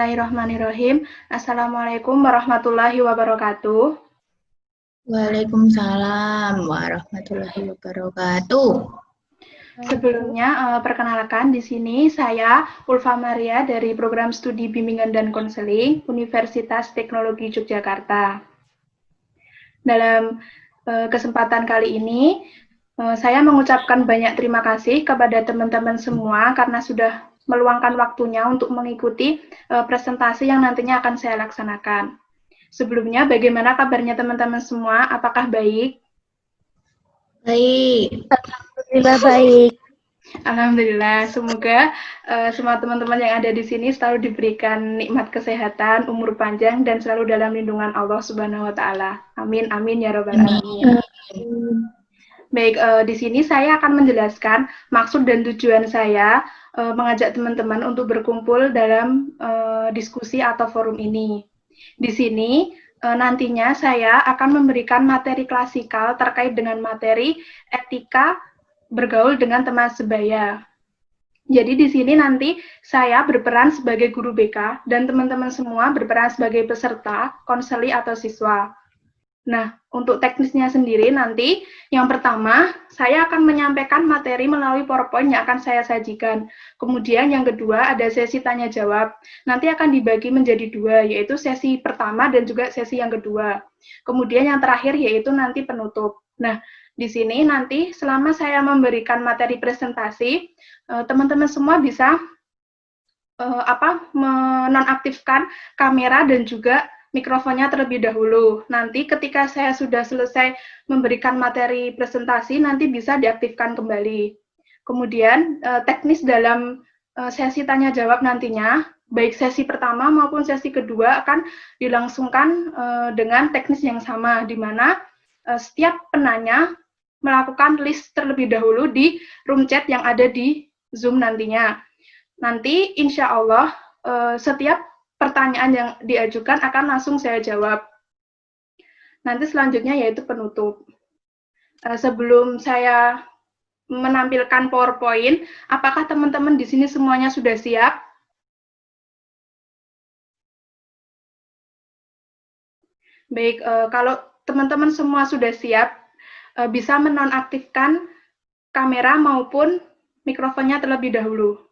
Bismillahirrahmanirrahim. Assalamualaikum warahmatullahi wabarakatuh. Waalaikumsalam warahmatullahi wabarakatuh. Sebelumnya, perkenalkan di sini saya Ulfa Maria dari Program Studi Bimbingan dan Konseling Universitas Teknologi Yogyakarta. Dalam kesempatan kali ini, saya mengucapkan banyak terima kasih kepada teman-teman semua karena sudah meluangkan waktunya untuk mengikuti presentasi yang nantinya akan saya laksanakan. Sebelumnya, bagaimana kabarnya teman-teman semua? Apakah baik? Baik. Alhamdulillah baik. Alhamdulillah, semoga semua teman-teman yang ada di sini selalu diberikan nikmat kesehatan, umur panjang, dan selalu dalam lindungan Allah Subhanahu wa Ta'ala. Amin, amin ya Rabbal Alamin. Baik, di sini saya akan menjelaskan maksud dan tujuan saya mengajak teman-teman untuk berkumpul dalam diskusi atau forum ini. Di sini nantinya saya akan memberikan materi klasikal terkait dengan materi etika bergaul dengan teman sebaya. Jadi di sini nanti saya berperan sebagai guru BK dan teman-teman semua berperan sebagai peserta, konseli atau siswa. Nah, untuk teknisnya sendiri nanti yang pertama saya akan menyampaikan materi melalui PowerPoint yang akan saya sajikan. Kemudian yang kedua ada sesi tanya jawab. Nanti akan dibagi menjadi dua, yaitu sesi pertama dan juga sesi yang kedua. Kemudian yang terakhir yaitu nanti penutup. Nah, di sini nanti selama saya memberikan materi presentasi, teman-teman semua bisa menonaktifkan kamera dan juga mikrofonnya terlebih dahulu. Nanti ketika saya sudah selesai memberikan materi presentasi, nanti bisa diaktifkan kembali. Kemudian teknis dalam sesi tanya jawab nantinya, baik sesi pertama maupun sesi kedua akan dilangsungkan dengan teknis yang sama, di mana setiap penanya melakukan list terlebih dahulu di room chat yang ada di Zoom nantinya. Nanti insya Allah setiap pertanyaan yang diajukan akan langsung saya jawab. Nanti selanjutnya yaitu penutup. Sebelum saya menampilkan PowerPoint, apakah teman-teman di sini semuanya sudah siap? Baik, kalau teman-teman semua sudah siap, bisa menonaktifkan kamera maupun mikrofonnya terlebih dahulu.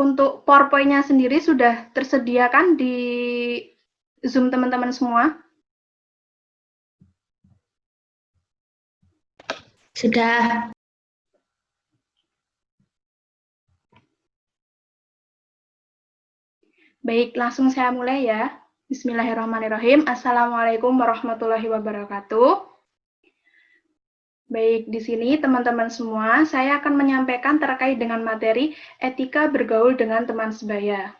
Untuk PowerPoint-nya sendiri sudah tersedia kan di Zoom teman-teman semua? Sudah. Baik, langsung saya mulai ya. Bismillahirrahmanirrahim. Assalamualaikum warahmatullahi wabarakatuh. Baik, di sini teman-teman semua, saya akan menyampaikan terkait dengan materi etika bergaul dengan teman sebaya.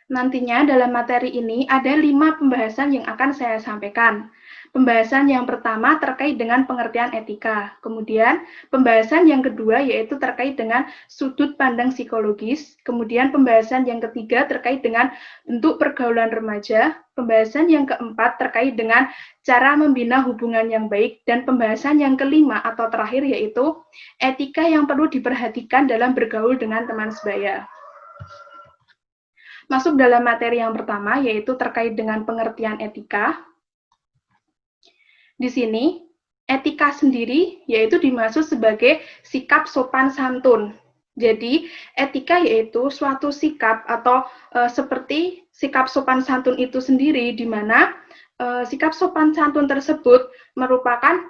Nantinya dalam materi ini ada 5 pembahasan yang akan saya sampaikan. Pembahasan yang pertama terkait dengan pengertian etika. Kemudian pembahasan yang kedua yaitu terkait dengan sudut pandang psikologis. Kemudian pembahasan yang ketiga terkait dengan bentuk pergaulan remaja. Pembahasan yang keempat terkait dengan cara membina hubungan yang baik. Dan pembahasan yang kelima atau terakhir yaitu etika yang perlu diperhatikan dalam bergaul dengan teman sebaya. Masuk dalam materi yang pertama yaitu terkait dengan pengertian etika. Di sini, etika sendiri yaitu dimaksud sebagai sikap sopan santun. Jadi, etika yaitu suatu sikap atau seperti sikap sopan santun itu sendiri, di mana sikap sopan santun tersebut merupakan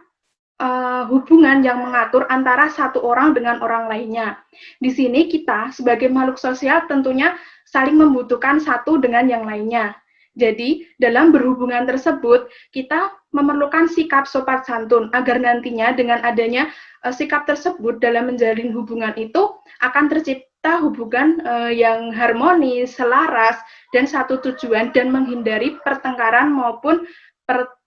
hubungan yang mengatur antara satu orang dengan orang lainnya. Di sini kita sebagai makhluk sosial tentunya saling membutuhkan satu dengan yang lainnya. Jadi, dalam berhubungan tersebut, kita memerlukan sikap sopan santun, agar nantinya dengan adanya sikap tersebut dalam menjalin hubungan itu, akan tercipta hubungan yang harmonis, selaras, dan satu tujuan, dan menghindari pertengkaran maupun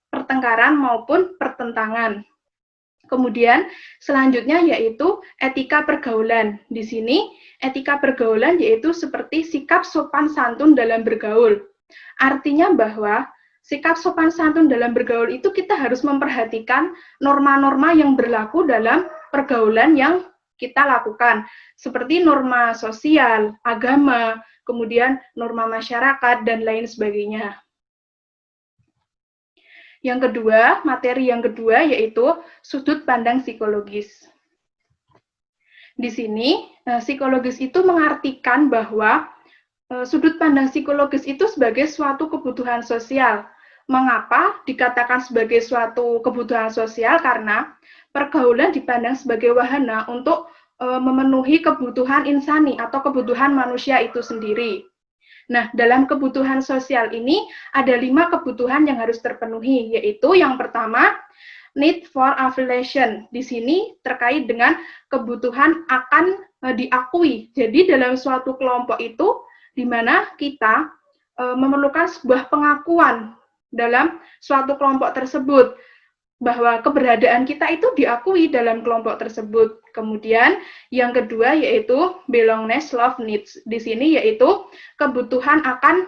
pertengkaran maupun pertentangan. Kemudian selanjutnya yaitu etika pergaulan. Di sini etika pergaulan yaitu seperti sikap sopan santun dalam bergaul. Artinya bahwa sikap sopan santun dalam bergaul itu kita harus memperhatikan norma-norma yang berlaku dalam pergaulan yang kita lakukan, seperti norma sosial, agama, kemudian norma masyarakat, dan lain sebagainya. Yang kedua, materi yang kedua yaitu sudut pandang psikologis. Di sini, psikologis itu mengartikan bahwa sudut pandang psikologis itu sebagai suatu kebutuhan sosial. Mengapa dikatakan sebagai suatu kebutuhan sosial? Karena pergaulan dipandang sebagai wahana untuk memenuhi kebutuhan insani atau kebutuhan manusia itu sendiri. Nah, dalam kebutuhan sosial ini ada 5 kebutuhan yang harus terpenuhi, yaitu yang pertama, need for affiliation. Di sini terkait dengan kebutuhan akan diakui. Jadi dalam suatu kelompok itu, di mana kita memerlukan sebuah pengakuan dalam suatu kelompok tersebut, bahwa keberadaan kita itu diakui dalam kelompok tersebut. Kemudian yang kedua yaitu belongingness, love, needs. Di sini yaitu kebutuhan akan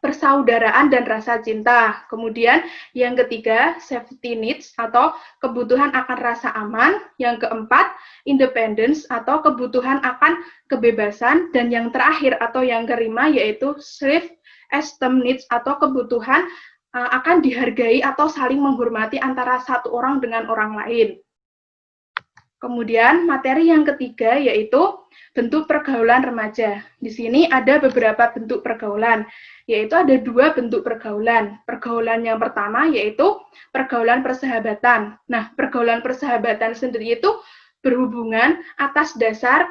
persaudaraan dan rasa cinta. Kemudian yang ketiga safety needs atau kebutuhan akan rasa aman. Yang keempat independence atau kebutuhan akan kebebasan. Dan yang terakhir atau yang kelima yaitu self-esteem needs atau kebutuhan akan dihargai atau saling menghormati antara satu orang dengan orang lain. Kemudian materi yang ketiga yaitu bentuk pergaulan remaja. Di sini ada beberapa bentuk pergaulan, yaitu ada 2 bentuk pergaulan. Pergaulan yang pertama yaitu pergaulan persahabatan. Nah, pergaulan persahabatan sendiri itu berhubungan atas dasar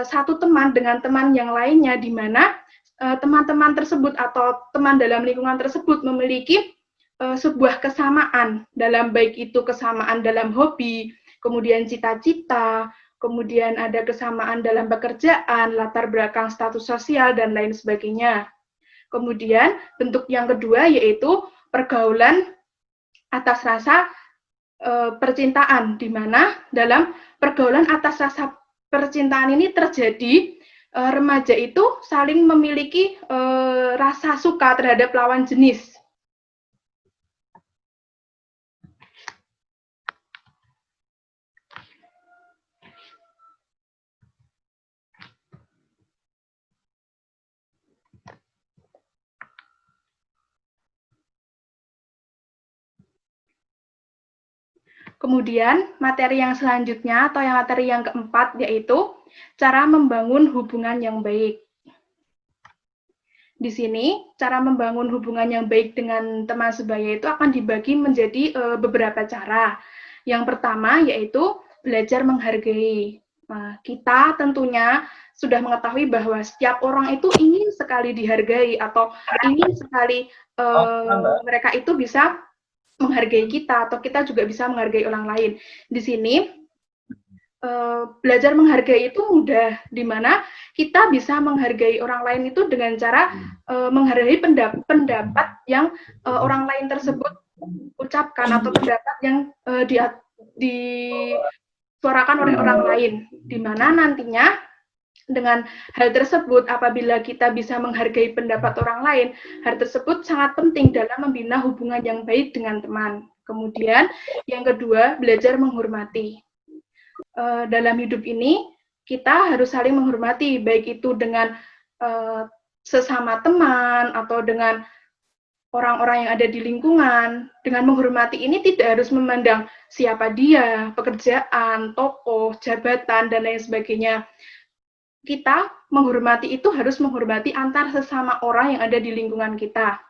satu teman dengan teman yang lainnya, di mana teman-teman tersebut atau teman dalam lingkungan tersebut memiliki sebuah kesamaan dalam baik itu kesamaan dalam hobi, kemudian cita-cita, kemudian ada kesamaan dalam pekerjaan, latar belakang status sosial, dan lain sebagainya. Kemudian bentuk yang kedua yaitu pergaulan atas rasa percintaan, di mana dalam pergaulan atas rasa percintaan ini terjadi remaja itu saling memiliki rasa suka terhadap lawan jenis. Kemudian materi yang selanjutnya atau yang materi yang keempat yaitu cara membangun hubungan yang baik. Di sini, cara membangun hubungan yang baik dengan teman sebaya itu akan dibagi menjadi beberapa cara. Yang pertama yaitu belajar menghargai. Nah, kita tentunya sudah mengetahui bahwa setiap orang itu ingin sekali dihargai atau ingin sekali mereka itu bisa menghargai kita atau kita juga bisa menghargai orang lain. Di sini belajar menghargai itu mudah, di mana kita bisa menghargai orang lain itu dengan cara menghargai pendapat yang orang lain tersebut ucapkan atau pendapat yang disuarakan oleh orang lain, di mana nantinya dengan hal tersebut apabila kita bisa menghargai pendapat orang lain, hal tersebut sangat penting dalam membina hubungan yang baik dengan teman. Kemudian yang kedua, belajar menghormati. Dalam hidup ini kita harus saling menghormati, baik itu dengan sesama teman atau dengan orang-orang yang ada di lingkungan. Dengan menghormati ini tidak harus memandang siapa dia, pekerjaan, tokoh, jabatan, dan lain sebagainya. Kita menghormati itu harus menghormati antar sesama orang yang ada di lingkungan kita.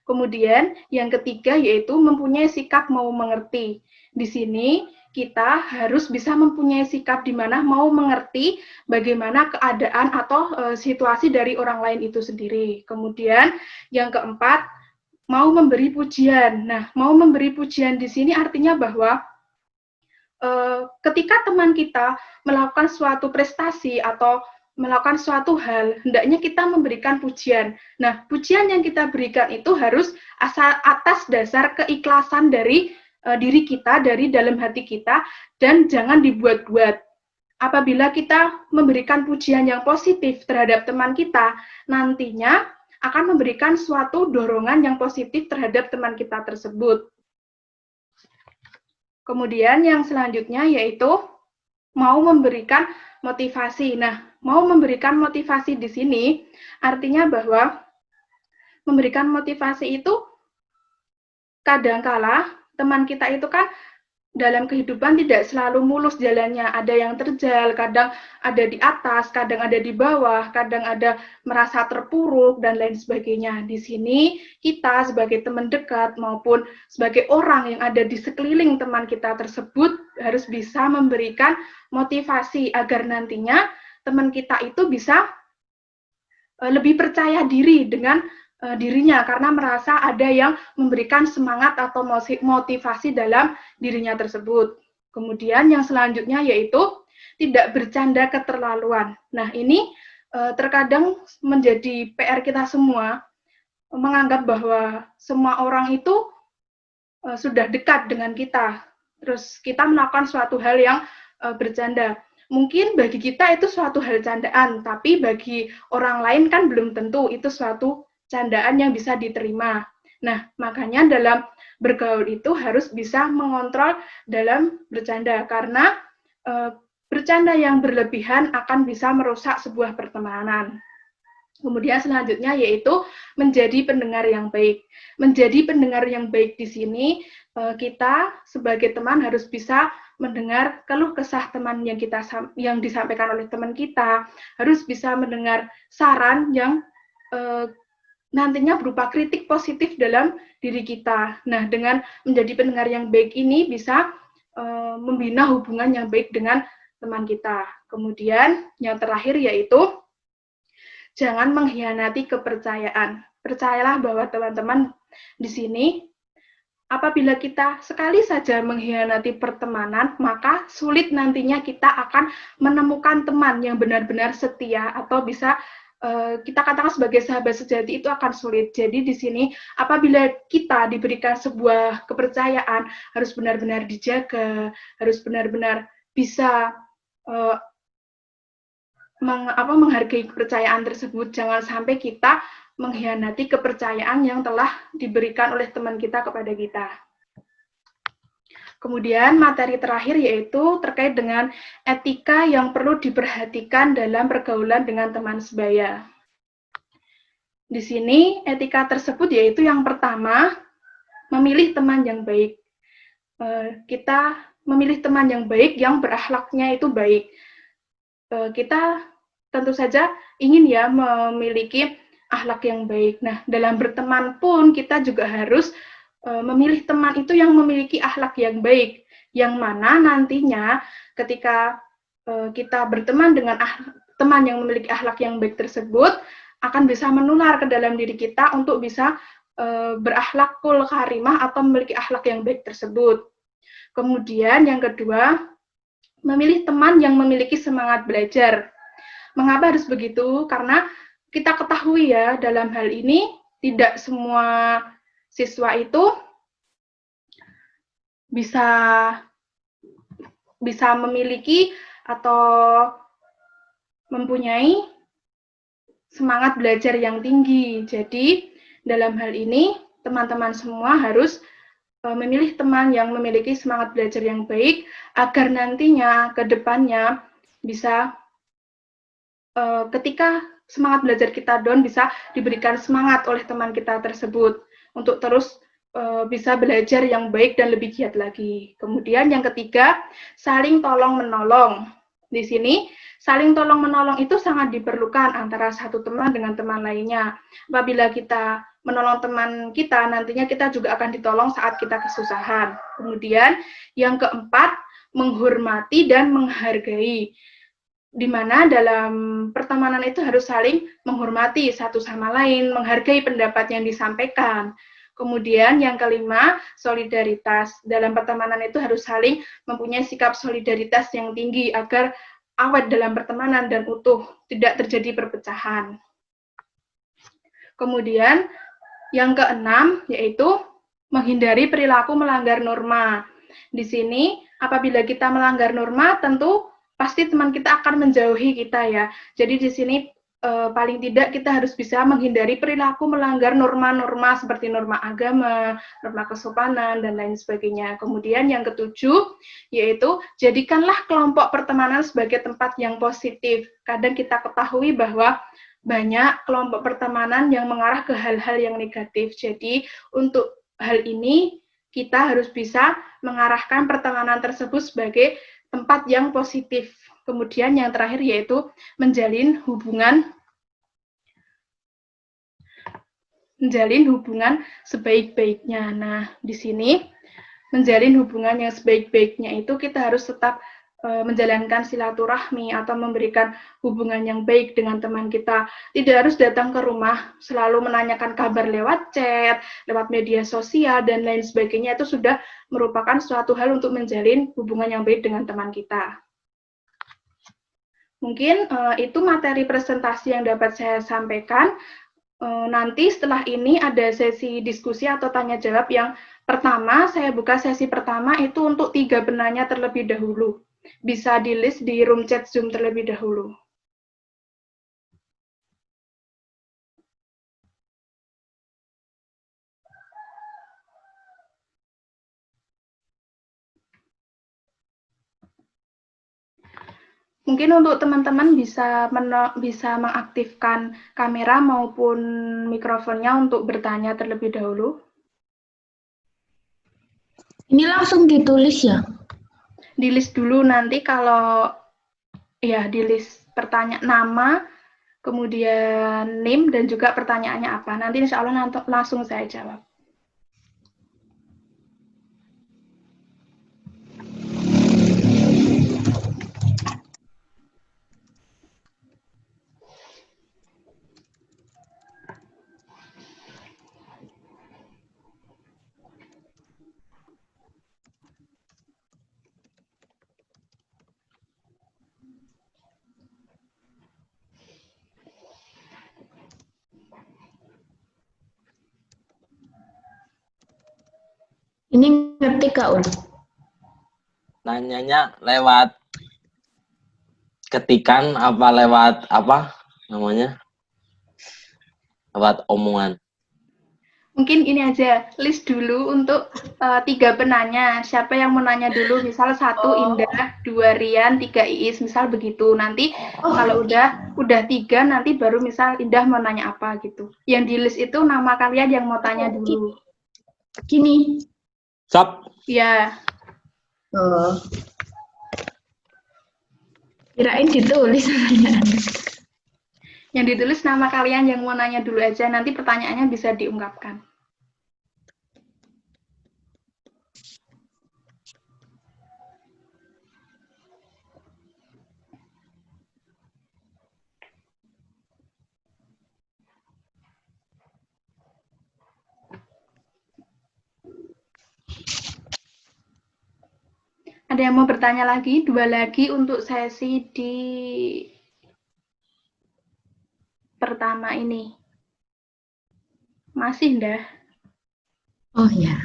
Kemudian yang ketiga yaitu mempunyai sikap mau mengerti. Di sini kita harus bisa mempunyai sikap di mana mau mengerti bagaimana keadaan atau situasi dari orang lain itu sendiri. Kemudian yang keempat, mau memberi pujian. Nah, mau memberi pujian di sini artinya bahwa ketika teman kita melakukan suatu prestasi atau melakukan suatu hal, hendaknya kita memberikan pujian. Nah, pujian yang kita berikan itu harus atas dasar keikhlasan dari diri kita, dari dalam hati kita, dan jangan dibuat-buat. Apabila kita memberikan pujian yang positif terhadap teman kita, nantinya akan memberikan suatu dorongan yang positif terhadap teman kita tersebut. Kemudian yang selanjutnya yaitu mau memberikan motivasi. Nah, mau memberikan motivasi di sini artinya bahwa memberikan motivasi itu kadangkala teman kita itu kan dalam kehidupan tidak selalu mulus jalannya, ada yang terjal, kadang ada di atas, kadang ada di bawah, kadang ada merasa terpuruk, dan lain sebagainya. Di sini kita sebagai teman dekat maupun sebagai orang yang ada di sekeliling teman kita tersebut harus bisa memberikan motivasi agar nantinya teman kita itu bisa lebih percaya diri dengan dirinya karena merasa ada yang memberikan semangat atau motivasi dalam dirinya tersebut. Kemudian yang selanjutnya yaitu tidak bercanda keterlaluan. Nah, ini terkadang menjadi PR kita semua, menganggap bahwa semua orang itu sudah dekat dengan kita. Terus kita melakukan suatu hal yang bercanda. Mungkin bagi kita itu suatu hal candaan, tapi bagi orang lain kan belum tentu itu suatu candaan yang bisa diterima. Nah, makanya dalam bergaul itu harus bisa mengontrol dalam bercanda, karena bercanda yang berlebihan akan bisa merusak sebuah pertemanan. Kemudian selanjutnya yaitu menjadi pendengar yang baik. Menjadi pendengar yang baik di sini, kita sebagai teman harus bisa mendengar keluh kesah teman yang disampaikan oleh teman kita, harus bisa mendengar saran yang nantinya berupa kritik positif dalam diri kita. Nah, dengan menjadi pendengar yang baik ini bisa membina hubungan yang baik dengan teman kita. Kemudian yang terakhir yaitu jangan mengkhianati kepercayaan. Percayalah bahwa teman-teman di sini, apabila kita sekali saja mengkhianati pertemanan, maka sulit nantinya kita akan menemukan teman yang benar-benar setia atau bisa kita katakan sebagai sahabat sejati itu akan sulit. Jadi di sini apabila kita diberikan sebuah kepercayaan harus benar-benar dijaga, harus benar-benar bisa menghargai kepercayaan tersebut. Jangan sampai kita mengkhianati kepercayaan yang telah diberikan oleh teman kita kepada kita. Kemudian materi terakhir yaitu terkait dengan etika yang perlu diperhatikan dalam pergaulan dengan teman sebaya. Di sini etika tersebut yaitu yang pertama, memilih teman yang baik. Kita memilih teman yang baik yang berakhlaknya itu baik. Kita tentu saja ingin ya memiliki akhlak yang baik. Nah, dalam berteman pun kita juga harus memilih teman itu yang memiliki akhlak yang baik, yang mana nantinya ketika kita berteman dengan teman yang memiliki akhlak yang baik tersebut akan bisa menular ke dalam diri kita untuk bisa berakhlakul karimah atau memiliki akhlak yang baik tersebut. Kemudian yang kedua, memilih teman yang memiliki semangat belajar. Mengapa harus begitu? Karena kita ketahui ya, dalam hal ini tidak semua siswa itu bisa memiliki atau mempunyai semangat belajar yang tinggi. Jadi, dalam hal ini, teman-teman semua harus memilih teman yang memiliki semangat belajar yang baik, agar nantinya, ke depannya, bisa ketika semangat belajar kita down, bisa diberikan semangat oleh teman kita tersebut untuk terus bisa belajar yang baik dan lebih giat lagi. Kemudian yang ketiga, saling tolong-menolong. Di sini, saling tolong-menolong itu sangat diperlukan antara satu teman dengan teman lainnya. Apabila kita menolong teman kita, nantinya kita juga akan ditolong saat kita kesusahan. Kemudian yang keempat, menghormati dan menghargai. Di mana dalam pertemanan itu harus saling menghormati satu sama lain, menghargai pendapat yang disampaikan. Kemudian yang kelima, solidaritas. Dalam pertemanan itu harus saling mempunyai sikap solidaritas yang tinggi agar awet dalam pertemanan dan utuh, tidak terjadi perpecahan. Kemudian yang keenam yaitu menghindari perilaku melanggar norma. Di sini apabila kita melanggar norma tentu pasti teman kita akan menjauhi kita ya. Jadi di sini paling tidak kita harus bisa menghindari perilaku melanggar norma-norma seperti norma agama, norma kesopanan, dan lain sebagainya. Kemudian yang ketujuh, yaitu jadikanlah kelompok pertemanan sebagai tempat yang positif. Kadang kita ketahui bahwa banyak kelompok pertemanan yang mengarah ke hal-hal yang negatif. Jadi untuk hal ini kita harus bisa mengarahkan pertemanan tersebut sebagai tempat yang positif. Kemudian yang terakhir yaitu menjalin hubungan sebaik-baiknya. Nah, di sini menjalin hubungan yang sebaik-baiknya itu kita harus tetap menjalankan silaturahmi atau memberikan hubungan yang baik dengan teman kita. Tidak harus datang ke rumah, selalu menanyakan kabar lewat chat, lewat media sosial, dan lain sebagainya. Itu sudah merupakan suatu hal untuk menjalin hubungan yang baik dengan teman kita. Mungkin itu materi presentasi yang dapat saya sampaikan. Nanti setelah ini ada sesi diskusi atau tanya jawab yang pertama, saya buka sesi pertama itu untuk 3 penanya terlebih dahulu. Bisa di-list di room chat Zoom terlebih dahulu. Mungkin untuk teman-teman bisa mengaktifkan kamera maupun mikrofonnya untuk bertanya terlebih dahulu. Ini langsung ditulis ya? Di list dulu nanti kalau ya di list pertanyaan nama, kemudian name dan juga pertanyaannya apa. Nanti insya Allah langsung saya jawab. Ini ngerti Kak Ul? Nanyanya lewat ketikan apa lewat apa namanya? Lewat omongan. Mungkin ini aja, list dulu untuk 3 penanya. Siapa yang mau nanya dulu? Misal 1 Indah, 2 Rian, 3 Iis, misal begitu. Nanti kalau udah 3 nanti baru misal Indah mau nanya apa gitu. Yang di list itu nama kalian yang mau tanya dulu. Gini. Sop. Ya. Oh. Kirain ditulis. Yang ditulis nama kalian yang mau nanya dulu aja, nanti pertanyaannya bisa diungkapkan. Ada yang mau bertanya lagi? 2 lagi untuk sesi di pertama ini. Masih, Ndah? Oh ya.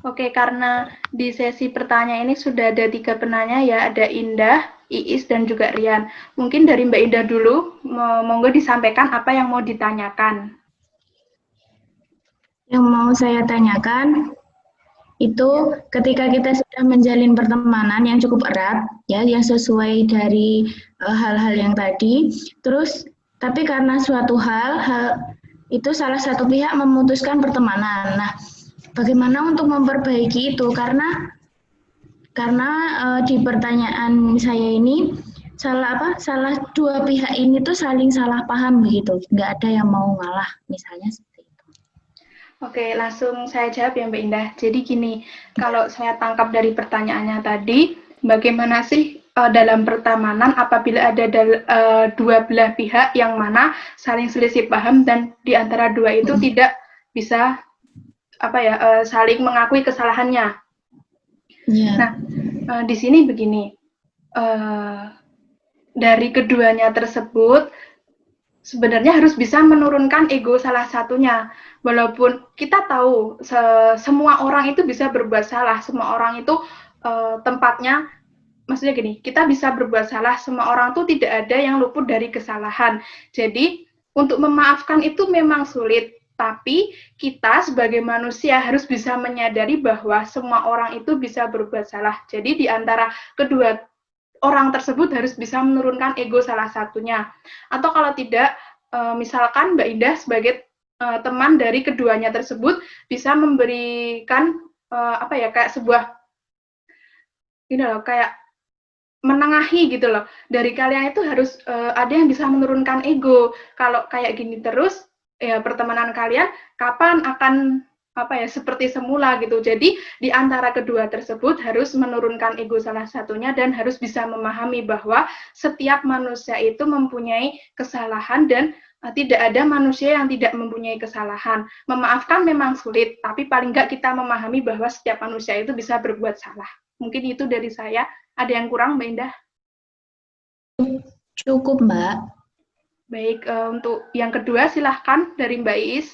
Oke, karena di sesi pertanyaan ini sudah ada 3 penanya ya, ada Indah, Iis, dan juga Rian. Mungkin dari Mbak Indah dulu, monggo disampaikan apa yang mau ditanyakan. Yang mau saya tanyakan, itu ketika kita sudah menjalin pertemanan yang cukup erat, ya, yang sesuai dari hal-hal yang tadi, terus tapi karena suatu hal itu salah satu pihak memutuskan pertemanan. Nah, bagaimana untuk memperbaiki itu? Karena di pertanyaan saya ini salah 2 pihak ini tuh saling salah paham begitu, nggak ada yang mau ngalah, misalnya seperti itu. Oke, langsung saya jawab ya Mbak Indah. Jadi gini, kalau saya tangkap dari pertanyaannya tadi, bagaimana sih dalam pertemanan apabila ada 2 belah pihak yang mana saling selisih paham dan di antara 2 itu tidak bisa saling mengakui kesalahannya. Iya. Nah, di sini begini, dari keduanya tersebut sebenarnya harus bisa menurunkan ego salah satunya. Walaupun kita tahu semua orang itu bisa berbuat salah, semua orang itu tempatnya, maksudnya gini, kita bisa berbuat salah, semua orang tuh tidak ada yang luput dari kesalahan. Jadi untuk memaafkan itu memang sulit, tapi kita sebagai manusia harus bisa menyadari bahwa semua orang itu bisa berbuat salah. Jadi di antara kedua orang tersebut harus bisa menurunkan ego salah satunya. Atau kalau tidak, misalkan Mbak Indah sebagai teman dari keduanya tersebut bisa memberikan kayak sebuah kayak menengahi gitu loh. Dari kalian itu harus ada yang bisa menurunkan ego. Kalau kayak gini terus, ya pertemanan kalian kapan akan seperti semula gitu. Jadi di antara kedua tersebut harus menurunkan ego salah satunya dan harus bisa memahami bahwa setiap manusia itu mempunyai kesalahan dan tidak ada manusia yang tidak mempunyai kesalahan. Memaafkan memang sulit, tapi paling nggak kita memahami bahwa setiap manusia itu bisa berbuat salah. Mungkin itu dari saya. Ada yang kurang, Mbak Indah? Cukup, Mbak. Baik, untuk yang kedua silahkan dari Mbak Iis.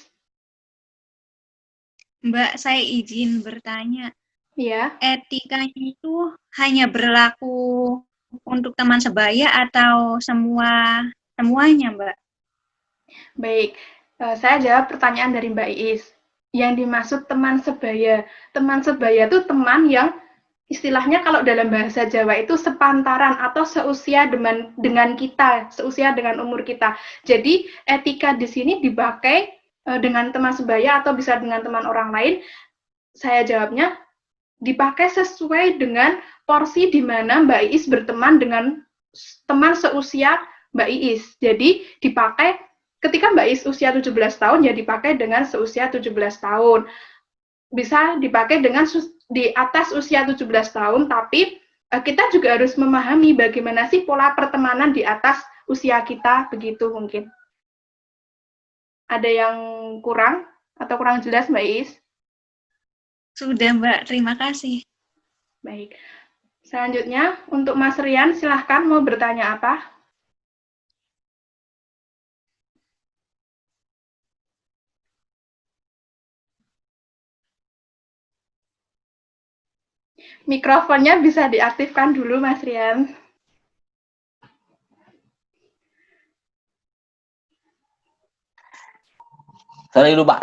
Mbak, saya izin bertanya. Ya. Etikanya itu hanya berlaku untuk teman sebaya atau semuanya, Mbak? Baik, saya jawab pertanyaan dari Mbak Iis. Yang dimaksud teman sebaya itu teman yang istilahnya kalau dalam bahasa Jawa itu sepantaran atau seusia dengan kita, seusia dengan umur kita. Jadi etika di sini dipakai dengan teman sebaya atau bisa dengan teman orang lain. Saya jawabnya dipakai sesuai dengan porsi di mana Mbak Iis berteman dengan teman seusia Mbak Iis. Jadi dipakai ketika Mbak Iis usia 17 tahun, ya dipakai dengan seusia 17 tahun. Bisa dipakai dengan di atas usia 17 tahun, tapi kita juga harus memahami bagaimana sih pola pertemanan di atas usia kita, begitu mungkin. Ada yang kurang atau kurang jelas, Mbak Iis? Sudah, Mbak. Terima kasih. Baik. Selanjutnya, untuk Mas Rian, silahkan mau bertanya apa? Mikrofonnya bisa diaktifkan dulu, Mas Rian. Sorry, lupa.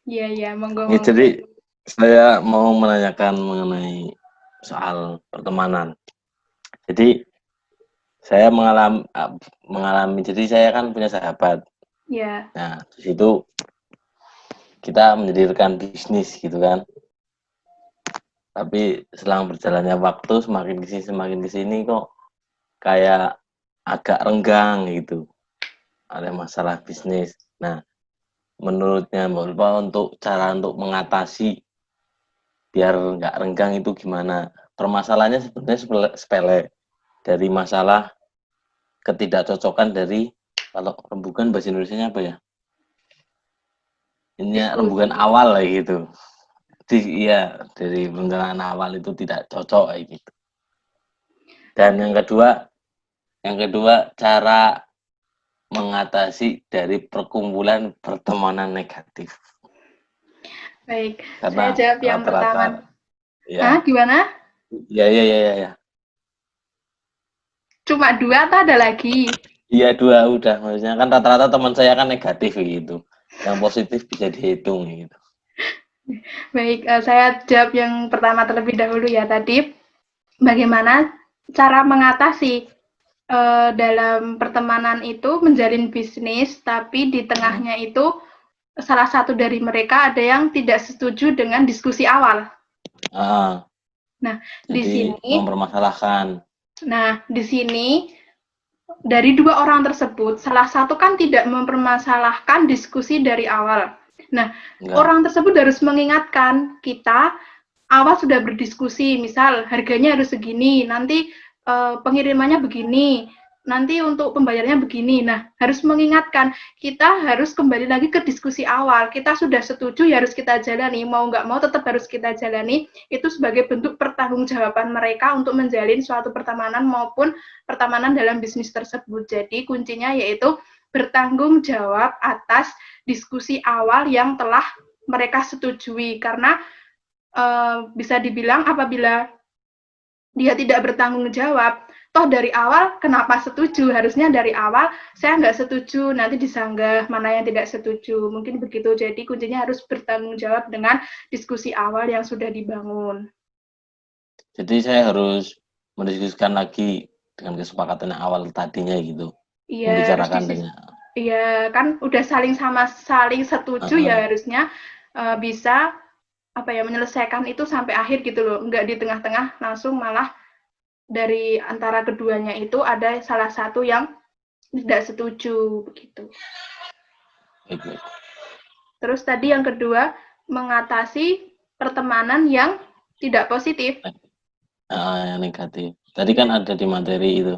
Iya, monggo. Ya, jadi saya mau menanyakan mengenai soal pertemanan. Jadi saya mengalami. Jadi saya kan punya sahabat. Iya. Nah, di situ kita mendirikan bisnis gitu kan. Tapi selang berjalannya waktu semakin kesini kok kayak agak renggang gitu. Ada masalah bisnis. Nah, menurutnya Mbak Ulfa untuk cara untuk mengatasi biar nggak renggang itu gimana? Permasalahannya sebenarnya sepele. Dari masalah ketidakcocokan dari, kalau rembukan bahasa Indonesianya apa ya? Ini rembukan awal lah gitu. Iya, dari perencanaan awal itu tidak cocok kayak gitu. Dan yang kedua cara mengatasi dari perkumpulan pertemanan negatif. Baik, Karena saya jawab yang pertama. Ya. Gimana? Ya. Cuma 2 atau ada lagi? Iya, 2 udah. Maksudnya kan rata-rata teman saya kan negatif gitu. Yang positif bisa dihitung gitu. Baik, saya jawab yang pertama terlebih dahulu ya tadi. Bagaimana cara mengatasi dalam pertemanan itu menjalin bisnis, tapi di tengahnya itu salah satu dari mereka ada yang tidak setuju dengan diskusi awal. Nah, di sini mempermasalahkan. Nah, di sini dari 2 orang tersebut, salah satu kan tidak mempermasalahkan diskusi dari awal. Nah, orang tersebut harus mengingatkan kita awal sudah berdiskusi, misal harganya harus segini, nanti pengirimannya begini, nanti untuk pembayarannya begini. Nah, harus mengingatkan, kita harus kembali lagi ke diskusi awal. Kita sudah setuju, ya harus kita jalani. Mau nggak mau tetap harus kita jalani. Itu sebagai bentuk pertanggungjawaban mereka untuk menjalin suatu pertemanan maupun pertemanan dalam bisnis tersebut. Jadi kuncinya yaitu bertanggung jawab atas diskusi awal yang telah mereka setujui. Karena bisa dibilang apabila dia tidak bertanggung jawab, toh dari awal kenapa setuju? Harusnya dari awal saya nggak setuju, nanti disanggah mana yang tidak setuju. Mungkin begitu. Jadi kuncinya harus bertanggung jawab dengan diskusi awal yang sudah dibangun. Jadi saya harus mendiskusikan lagi dengan kesepakatan awal tadinya gitu. Iya, Membicarakan dengan. Iya, kan udah saling setuju ya harusnya bisa menyelesaikan itu sampai akhir gitu loh. Nggak di tengah-tengah langsung malah dari antara keduanya itu ada salah satu yang tidak setuju begitu. Terus tadi yang kedua, mengatasi pertemanan yang tidak positif. Yang negatif. Tadi kan ada di materi itu.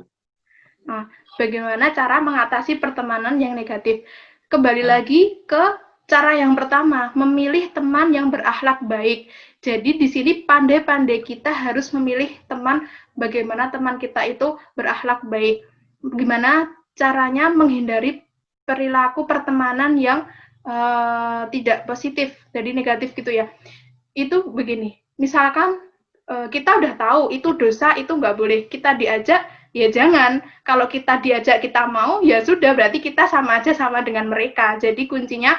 Nah, bagaimana cara mengatasi pertemanan yang negatif? Kembali lagi ke cara yang pertama, memilih teman yang berakhlak baik. Jadi di sini pandai-pandai kita harus memilih teman, bagaimana teman kita itu berakhlak baik. Gimana caranya menghindari perilaku pertemanan yang tidak positif, jadi negatif gitu ya. Itu begini, misalkan kita udah tahu itu dosa, itu nggak boleh, kita diajak, ya jangan. Kalau kita diajak kita mau, ya sudah, berarti kita sama aja sama dengan mereka. Jadi kuncinya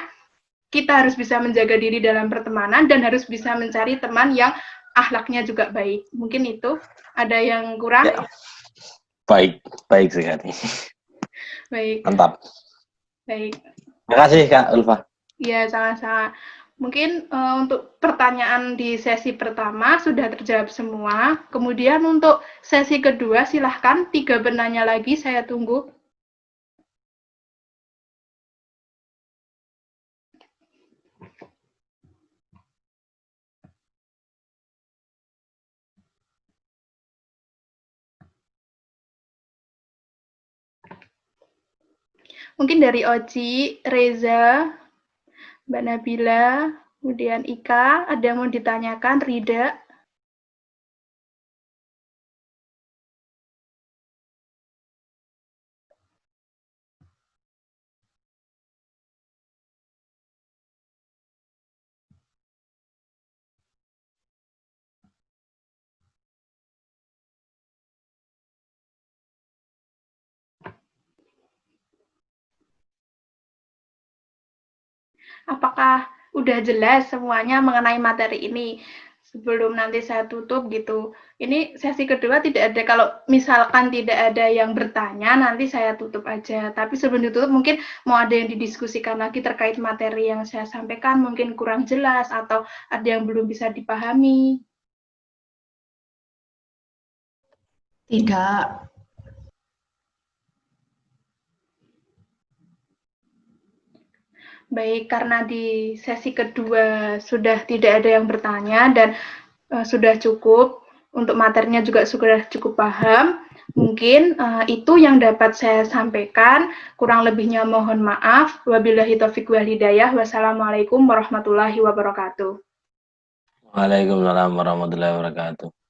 kita harus bisa menjaga diri dalam pertemanan dan harus bisa mencari teman yang akhlaknya juga baik. Mungkin itu. Ada yang kurang? Ya. Baik sekali. Baik. Mantap. Baik. Terima kasih Kak Ulfa. Ya, sama-sama. Mungkin untuk pertanyaan di sesi pertama sudah terjawab semua. Kemudian untuk sesi kedua, silahkan 3 penanya lagi, saya tunggu. Mungkin dari Oci, Reza, Mbak Nabila, kemudian Ika, ada yang mau ditanyakan, Rida? Apakah udah jelas semuanya mengenai materi ini? Sebelum nanti saya tutup gitu. Ini sesi kedua tidak ada, kalau misalkan tidak ada yang bertanya, nanti saya tutup aja. Tapi sebelum ditutup mungkin mau ada yang didiskusikan lagi terkait materi yang saya sampaikan, mungkin kurang jelas atau ada yang belum bisa dipahami. Tidak. Baik, karena di sesi kedua sudah tidak ada yang bertanya dan sudah cukup, untuk materinya juga sudah cukup paham, mungkin itu yang dapat saya sampaikan. Kurang lebihnya mohon maaf. Wabillahi taufiq wal hidayah. Wassalamualaikum warahmatullahi wabarakatuh. Waalaikumsalam warahmatullahi wabarakatuh.